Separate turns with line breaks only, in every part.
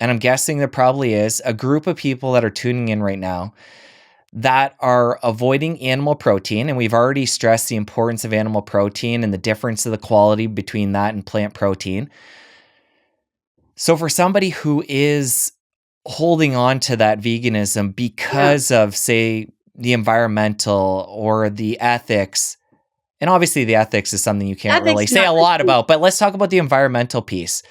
and I'm guessing there probably is, a group of people that are tuning in right now that are avoiding animal protein. And we've already stressed the importance of animal protein and the difference of the quality between that and plant protein. So for somebody who is holding on to that veganism because of, say, the environmental or the ethics, and obviously the ethics is something you can't really say a lot about, but let's talk about the environmental piece,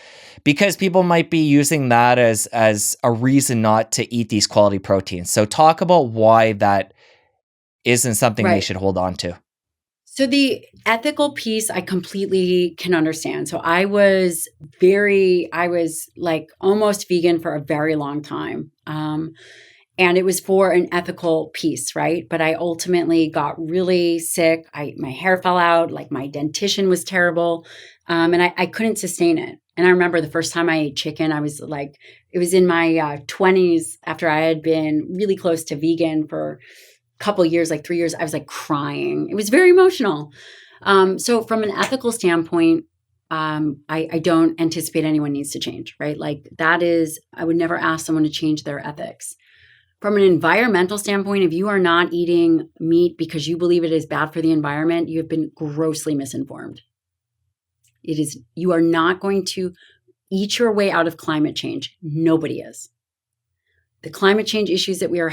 because people might be using that as a reason not to eat these quality proteins. So talk about why that isn't something they should hold on to.
So the ethical piece, I completely can understand. So I was like almost vegan for a very long time. And it was for an ethical piece, right? But I ultimately got really sick. My hair fell out, like my dentition was terrible. And I couldn't sustain it. And I remember the first time I ate chicken, I was like, it was in my 20s after I had been really close to vegan for a couple of years, like 3 years, I was like crying. It was very emotional. So from an ethical standpoint, I don't anticipate anyone needs to change, right? Like I would never ask someone to change their ethics. From an environmental standpoint, if you are not eating meat because you believe it is bad for the environment, you have been grossly misinformed. You are not going to eat your way out of climate change. Nobody is. The climate change issues that are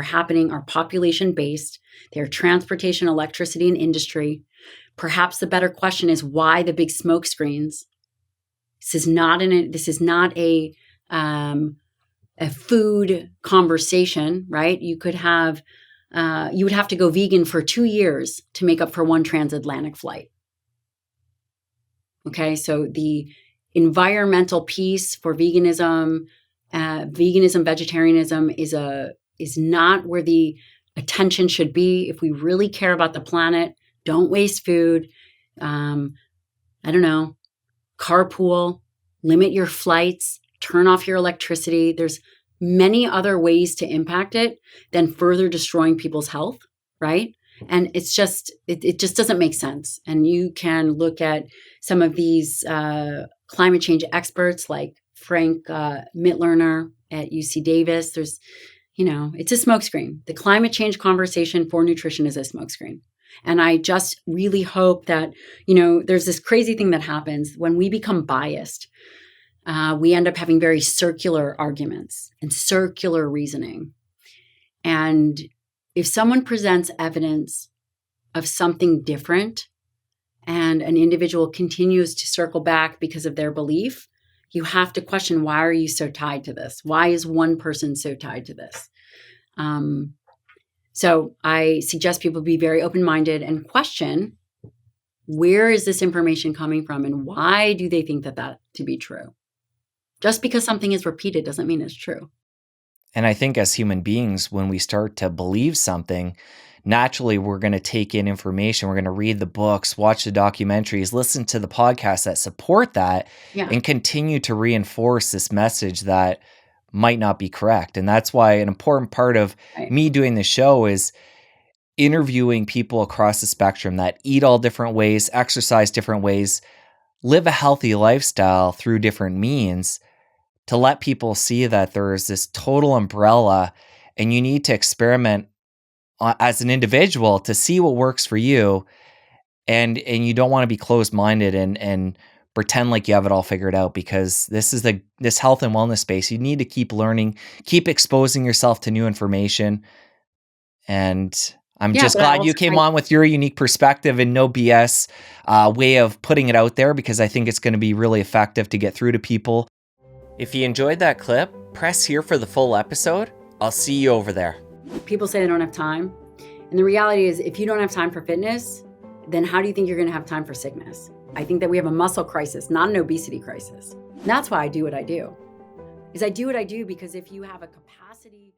happening are population-based. They're transportation, electricity, and industry. Perhaps the better question is why the big smoke screens? This is not a food conversation, right? You would have to go vegan for 2 years to make up for one transatlantic flight. Okay, so the environmental piece for veganism, vegetarianism is not where the attention should be. If we really care about the planet, don't waste food. I don't know, carpool, limit your flights, turn off your electricity. There's many other ways to impact it than further destroying people's health, right? And it just doesn't make sense. And you can look at some of these climate change experts like Frank Mitlerner at UC Davis. There's, it's a smokescreen. The climate change conversation for nutrition is a smokescreen. And I just really hope that, there's this crazy thing that happens when we become biased. We end up having very circular arguments and circular reasoning. And if someone presents evidence of something different and an individual continues to circle back because of their belief, you have to question, why are you so tied to this? Why is one person so tied to this? So I suggest people be very open-minded and question, where is this information coming from and why do they think that to be true? Just because something is repeated doesn't mean it's true.
And I think as human beings, when we start to believe something, naturally we're going to take in information. We're going to read the books, watch the documentaries, listen to the podcasts that support that, and continue to reinforce this message that might not be correct. And that's why an important part of me doing the show is interviewing people across the spectrum that eat all different ways, exercise different ways, live a healthy lifestyle through different means, to let people see that there is this total umbrella and you need to experiment as an individual to see what works for you. And you don't want to be closed-minded and pretend like you have it all figured out, because this is this health and wellness space. You need to keep learning, keep exposing yourself to new information. And I'm just glad you came on with your unique perspective and no BS way of putting it out there, because I think it's going to be really effective to get through to people. If you enjoyed that clip, press here for the full episode. I'll see you over there.
People say they don't have time. And the reality is, if you don't have time for fitness, then how do you think you're going to have time for sickness? I think that we have a muscle crisis, not an obesity crisis. And that's why I do what I do. I do what I do because if you have a capacity